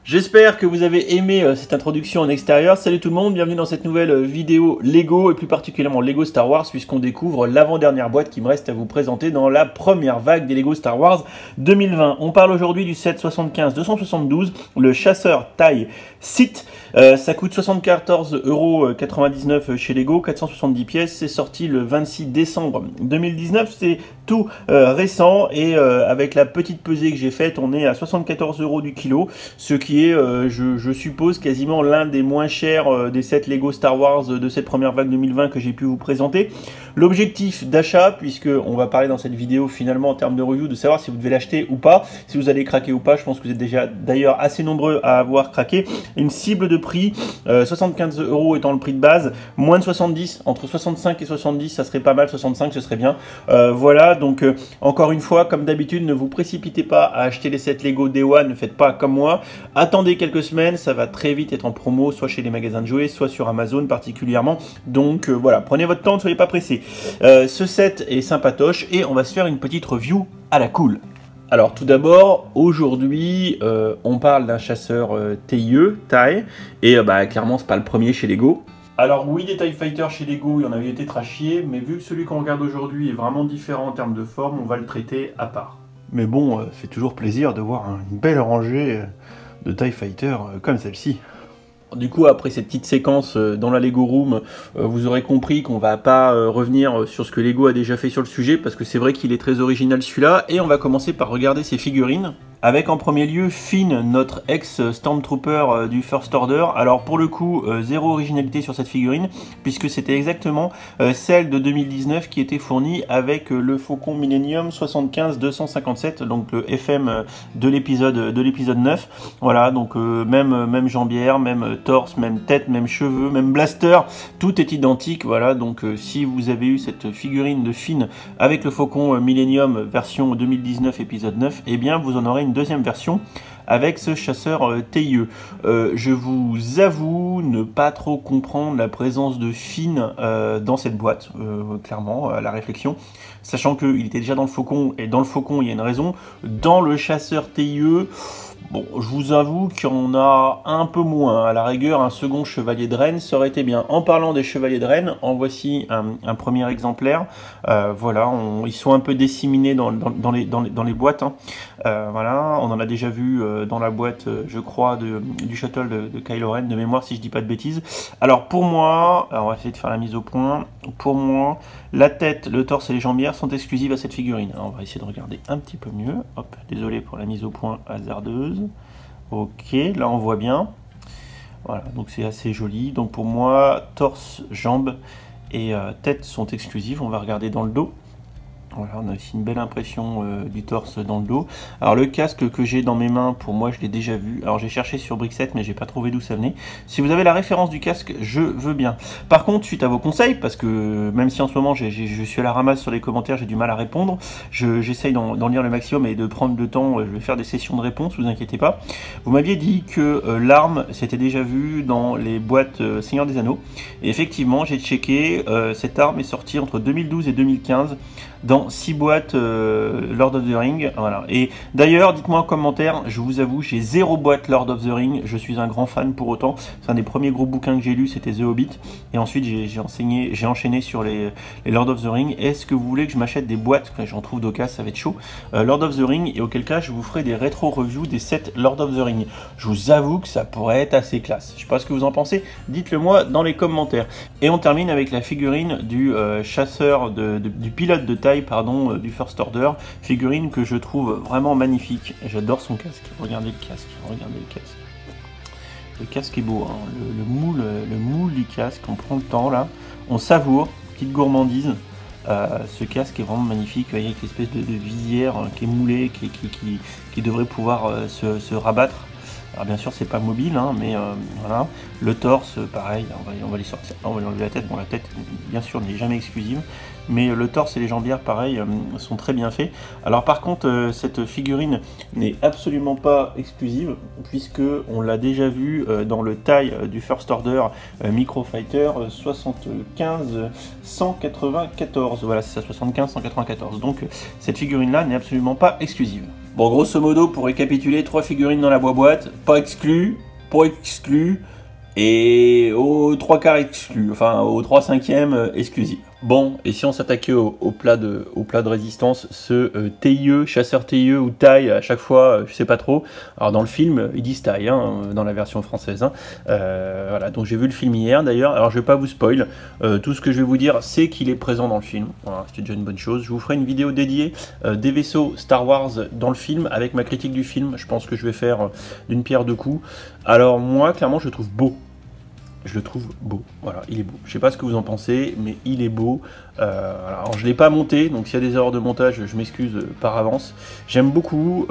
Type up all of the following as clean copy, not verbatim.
J'espère que vous avez aimé cette introduction en extérieur. Salut tout le monde, bienvenue dans cette nouvelle vidéo Lego et plus particulièrement Lego Star Wars puisqu'on découvre l'avant-dernière boîte qui me reste à vous présenter dans la première vague des Lego Star Wars 2020. On parle aujourd'hui du set 75-272, le chasseur taille Sith. Ça coûte 74,99 € chez Lego, 470 pièces. C'est sorti le 26 décembre 2019. C'est tout récent et avec la petite pesée que j'ai faite, on est à 74 € du kilo, ce qui est, je suppose, quasiment l'un des moins chers des sets Lego Star Wars de cette première vague 2020 que j'ai pu vous présenter. L'objectif d'achat, puisque on va parler dans cette vidéo finalement en termes de review, de savoir si vous devez l'acheter ou pas, si vous allez craquer ou pas. Je pense que vous êtes déjà d'ailleurs assez nombreux à avoir craqué. Une cible de prix, 75 € étant le prix de base, moins de 70, entre 65 et 70, ça serait pas mal, 65 ce serait bien. Voilà, donc encore une fois, comme d'habitude, ne vous précipitez pas à acheter les sets Lego Day One, ne faites pas comme moi. Attendez quelques semaines, ça va très vite être en promo, soit chez les magasins de jouets, soit sur Amazon particulièrement. Donc voilà, prenez votre temps, ne soyez pas pressés. Ce set est sympatoche et on va se faire une petite review à la cool. Alors tout d'abord, aujourd'hui, on parle d'un chasseur TIE, et clairement c'est pas le premier chez Lego. Alors oui, des TIE Fighters chez Lego, il y en avait été trachier, mais vu que celui qu'on regarde aujourd'hui est vraiment différent en termes de forme, on va le traiter à part. Mais bon, fait toujours plaisir de voir une belle rangée de TIE Fighter comme celle-ci. Du coup, après cette petite séquence dans la Lego Room, vous aurez compris qu'on va pas revenir sur ce que Lego a déjà fait sur le sujet, parce que c'est vrai qu'il est très original celui-là, et on va commencer par regarder ses figurines. Avec en premier lieu Finn, notre ex-Stormtrooper du First Order. Alors pour le coup, zéro originalité sur cette figurine, puisque c'était exactement celle de 2019 qui était fournie avec le Faucon Millennium 75-257, donc le FM de l'épisode 9. Voilà, donc même jambière, même torse, même tête, même cheveux, même blaster, tout est identique. Voilà, donc si vous avez eu cette figurine de Finn avec le Faucon Millennium version 2019 épisode 9, eh bien vous en aurez une deuxième version avec ce chasseur TIE. Je vous avoue ne pas trop comprendre la présence de Finn dans cette boîte, clairement, à la réflexion, sachant qu'il était déjà dans le Faucon, et dans le Faucon il y a une raison. Dans le chasseur TIE, bon, je vous avoue qu'il y en a un peu moins. À la rigueur, un second chevalier de Rennes, ça aurait été bien. En parlant des chevaliers de Rennes, en voici un premier exemplaire. Voilà, ils sont un peu disséminés dans les boîtes. Hein. Voilà, on en a déjà vu dans la boîte, je crois, du shuttle de Kylo Ren, de mémoire, si je dis pas de bêtises. Alors pour moi, on va essayer de faire la mise au point. Pour moi, la tête, le torse et les jambières sont exclusives à cette figurine. Alors, on va essayer de regarder un petit peu mieux. Hop, désolé pour la mise au point hasardeuse. Ok, là on voit bien. Voilà, donc c'est assez joli. Donc pour moi, torse, jambes et tête sont exclusives. On va regarder dans le dos. Voilà, on a aussi une belle impression du torse dans le dos. Alors le casque que j'ai dans mes mains, pour moi je l'ai déjà vu. Alors j'ai cherché sur Brickset mais j'ai pas trouvé d'où ça venait. Si vous avez la référence du casque, je veux bien. Par contre, suite à vos conseils, parce que même si en ce moment je suis à la ramasse sur les commentaires, j'ai du mal à répondre, j'essaye d'en lire le maximum et de prendre le temps. Je vais faire des sessions de réponse, vous inquiétez pas. Vous m'aviez dit que l'arme s'était déjà vue dans les boîtes Seigneur des Anneaux. Et effectivement, j'ai checké, cette arme est sortie entre 2012 et 2015 dans 6 boîtes Lord of the Ring. Voilà. Et d'ailleurs, dites-moi en commentaire, je vous avoue, j'ai 0 boîte Lord of the Ring. Je suis un grand fan pour autant. C'est un des premiers gros bouquins que j'ai lu, c'était The Hobbit. Et ensuite, j'ai enchaîné sur les Lord of the Ring. Est-ce que vous voulez que je m'achète des boîtes? J'en trouve d'occasion, ça va être chaud. Lord of the Ring, et auquel cas, je vous ferai des rétro-reviews des sets Lord of the Ring. Je vous avoue que ça pourrait être assez classe. Je sais pas ce que vous en pensez. Dites-le moi dans les commentaires. Et on termine avec la figurine du chasseur, du pilote de taille, pardon, du First Order, figurine que je trouve vraiment magnifique. J'adore son casque. Regardez le casque, regardez le casque. Le casque est beau, hein. Le moule du casque, on prend le temps là, on savoure, petite gourmandise. Ce casque est vraiment magnifique, vous voyez, avec l'espèce de visière qui est moulée, qui devrait pouvoir se rabattre. Alors bien sûr c'est pas mobile, hein, mais voilà. Le torse, pareil, on va les sortir, on va lui enlever la tête. Bon, la tête bien sûr n'est jamais exclusive, mais le torse et les jambières pareil sont très bien faits. Alors par contre cette figurine n'est absolument pas exclusive, puisque on l'a déjà vu dans le taille du First Order Micro Fighter 75 194. Voilà, c'est ça, 75 194. Donc cette figurine là n'est absolument pas exclusive. Bon, grosso modo, pour récapituler, 3 figurines dans la boîte, pas exclues, et aux 3 quarts exclus, enfin aux 3/5 exclusifs. Bon, et si on s'attaquait au plat de résistance, ce TIE, chasseur TIE ou taille, à chaque fois, je sais pas trop. Alors dans le film, ils disent taille, hein, dans la version française. Hein. Voilà, donc j'ai vu le film hier d'ailleurs, alors je vais pas vous spoil. Tout ce que je vais vous dire, c'est qu'il est présent dans le film. Voilà, c'était déjà une bonne chose. Je vous ferai une vidéo dédiée des vaisseaux Star Wars dans le film, avec ma critique du film. Je pense que je vais faire d'une pierre deux coups. Alors moi, clairement, je le trouve beau. Je le trouve beau, voilà, il est beau. Je sais pas ce que vous en pensez, mais il est beau. Alors je l'ai pas monté, donc s'il y a des erreurs de montage, je m'excuse par avance. J'aime beaucoup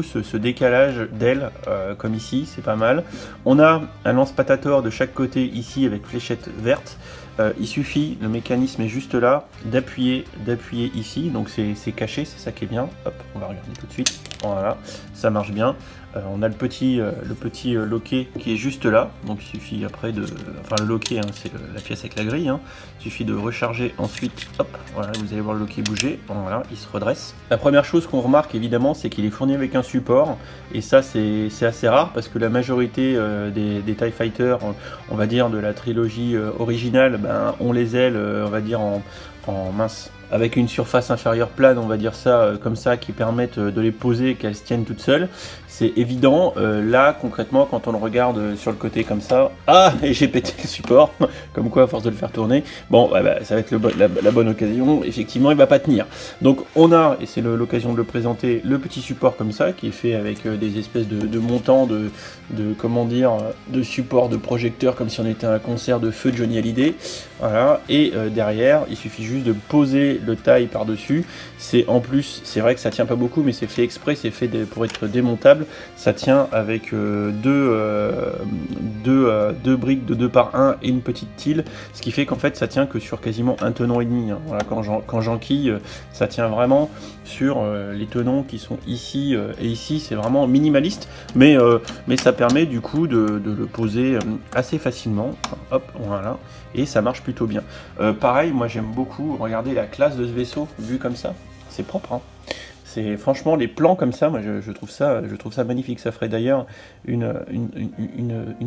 ce décalage d'ailes, comme ici, c'est pas mal. On a un lance-patator de chaque côté ici avec fléchette verte. Il suffit, le mécanisme est juste là, d'appuyer ici, donc c'est caché, c'est ça qui est bien. Hop, on va regarder tout de suite. Voilà, ça marche bien. On a le petit loquet qui est juste là, donc il suffit après de... Enfin le loquet, hein, c'est la pièce avec la grille, hein. Il suffit de recharger ensuite, hop, voilà, vous allez voir le loquet bouger, voilà, il se redresse. La première chose qu'on remarque évidemment, c'est qu'il est fourni avec un support, et ça c'est assez rare, parce que la majorité des TIE Fighters, on va dire de la trilogie originale, ben, ont les ailes, on va dire en mince, avec une surface inférieure plane, on va dire ça, comme ça, qui permettent de les poser et qu'elles se tiennent toutes seules. C'est évident, là, concrètement, quand on le regarde sur le côté comme ça, ah, et j'ai pété le support, comme quoi, à force de le faire tourner, bon, bah, ça va être la bonne occasion, effectivement, il va pas tenir. Donc, on a, et c'est l'occasion de le présenter, le petit support comme ça, qui est fait avec des espèces de montants, comment dire, de support de projecteur, comme si on était à un concert de feu de Johnny Hallyday, voilà, et derrière, il suffit juste de poser le taille par-dessus. C'est en plus, c'est vrai que ça tient pas beaucoup, mais c'est fait exprès, c'est fait pour être démontable. Ça tient avec deux briques de 2 par 1 et une petite tille, ce qui fait qu'en fait ça tient que sur quasiment un tenon et demi. Hein. Voilà, quand j'enquille, ça tient vraiment sur les tenons qui sont ici et ici. C'est vraiment minimaliste, mais ça permet du coup de le poser assez facilement. Hop, voilà, et ça marche plutôt bien. Pareil, moi j'aime beaucoup, regardez la classe de ce vaisseau, vu comme ça, c'est propre, hein. C'est franchement les plans comme ça, moi je trouve ça magnifique. Ça ferait d'ailleurs une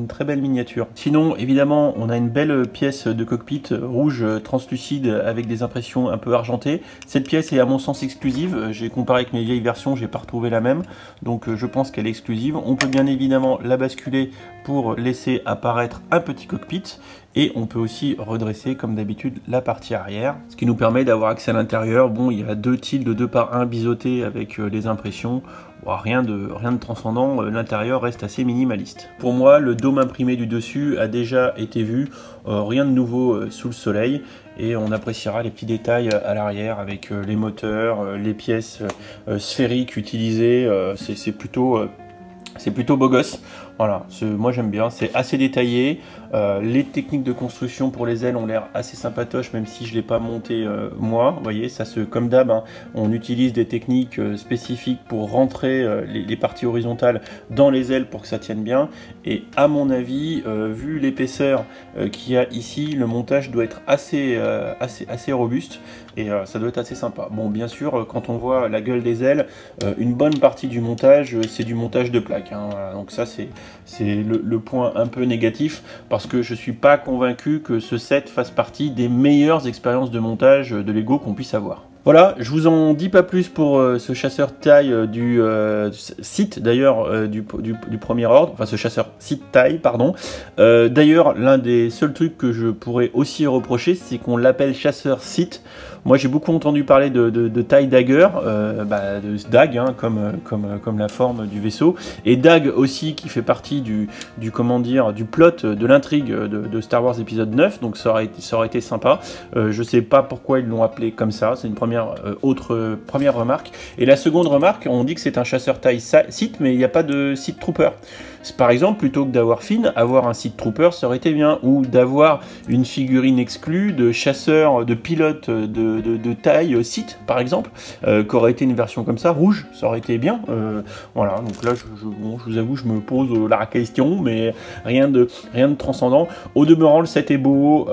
très belle miniature. Sinon, évidemment, on a une belle pièce de cockpit rouge translucide avec des impressions un peu argentées. Cette pièce est à mon sens exclusive. J'ai comparé avec mes vieilles versions, j'ai pas retrouvé la même, donc je pense qu'elle est exclusive. On peut bien évidemment la basculer pour laisser apparaître un petit cockpit. Et on peut aussi redresser comme d'habitude la partie arrière, ce qui nous permet d'avoir accès à l'intérieur. Bon, il y a 2 tiles de 2 par 1 biseautés avec les impressions. Bon, rien de transcendant, l'intérieur reste assez minimaliste. Pour moi, le dôme imprimé du dessus a déjà été vu, rien de nouveau sous le soleil. Et on appréciera les petits détails à l'arrière avec les moteurs, les pièces sphériques utilisées. C'est plutôt beau gosse. Voilà, moi j'aime bien, c'est assez détaillé. Les techniques de construction pour les ailes ont l'air assez sympatoches, même si je ne l'ai pas monté moi. Vous voyez, ça comme d'hab, hein, on utilise des techniques spécifiques pour rentrer les parties horizontales dans les ailes pour que ça tienne bien. Et à mon avis, vu l'épaisseur qu'il y a ici, le montage doit être assez robuste. Et ça doit être assez sympa. Bon, bien sûr, quand on voit la gueule des ailes, une bonne partie du montage, c'est du montage de plaques. Hein, voilà. Donc ça, c'est le point un peu négatif, parce que je suis pas convaincu que ce set fasse partie des meilleures expériences de montage de Lego qu'on puisse avoir. Voilà, je vous en dis pas plus pour ce chasseur taille du site d'ailleurs du premier ordre, enfin ce chasseur site taille, pardon. D'ailleurs, l'un des seuls trucs que je pourrais aussi reprocher, c'est qu'on l'appelle chasseur site. Moi j'ai beaucoup entendu parler de taille dagger, de dag, hein, comme la forme du vaisseau, et dag aussi qui fait partie du plot de l'intrigue de Star Wars épisode 9, donc ça aurait été sympa. Je sais pas pourquoi ils l'ont appelé comme ça, c'est une première première remarque. Et la seconde remarque, on dit que c'est un chasseur taille site, mais il n'y a pas de site trooper. Par exemple, plutôt que d'avoir Finn, avoir un site trooper, ça aurait été bien. Ou d'avoir une figurine exclue de chasseur, de pilote de taille site, par exemple, qu'aurait été une version comme ça, rouge, ça aurait été bien. Voilà, donc là, je vous avoue, je me pose la question, mais rien de transcendant. Au demeurant, le set est beau.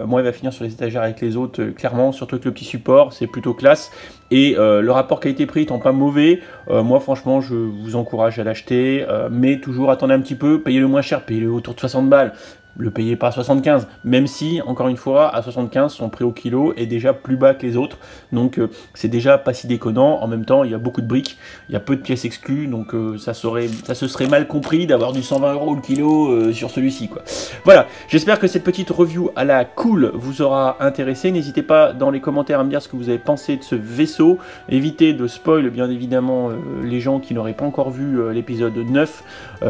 Moi, il va finir sur les étagères avec les autres, clairement, surtout avec le petit support, c'est plutôt classe. Et le rapport qualité-prix étant pas mauvais, moi franchement je vous encourage à l'acheter, mais toujours attendez un petit peu, payez le moins cher, payez-le autour de 60 balles. Le payez pas à 75, même si, encore une fois, à 75, son prix au kilo est déjà plus bas que les autres, donc c'est déjà pas si déconnant. En même temps, il y a beaucoup de briques, il y a peu de pièces exclues, donc ça se serait mal compris d'avoir du 120 € le kilo sur celui-ci, quoi. Voilà, j'espère que cette petite review à la cool vous aura intéressé. N'hésitez pas dans les commentaires à me dire ce que vous avez pensé de ce vaisseau. Évitez de spoil, bien évidemment, les gens qui n'auraient pas encore vu l'épisode 9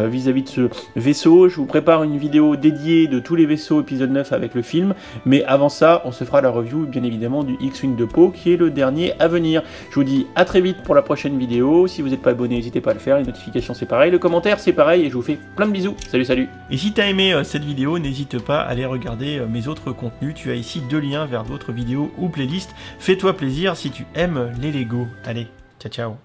vis-à-vis de ce vaisseau. Je vous prépare une vidéo dédiée de tous les vaisseaux épisode 9 avec le film, mais avant ça on se fera la review bien évidemment du X-Wing de Poe qui est le dernier à venir. Je vous dis à très vite pour la prochaine vidéo. Si vous n'êtes pas abonné, n'hésitez pas à le faire, les notifications c'est pareil, le commentaire c'est pareil, et je vous fais plein de bisous. Salut. Et si tu as aimé cette vidéo, n'hésite pas à aller regarder mes autres contenus, tu as ici 2 liens vers d'autres vidéos ou playlists. Fais-toi plaisir si tu aimes les Lego. Allez, ciao.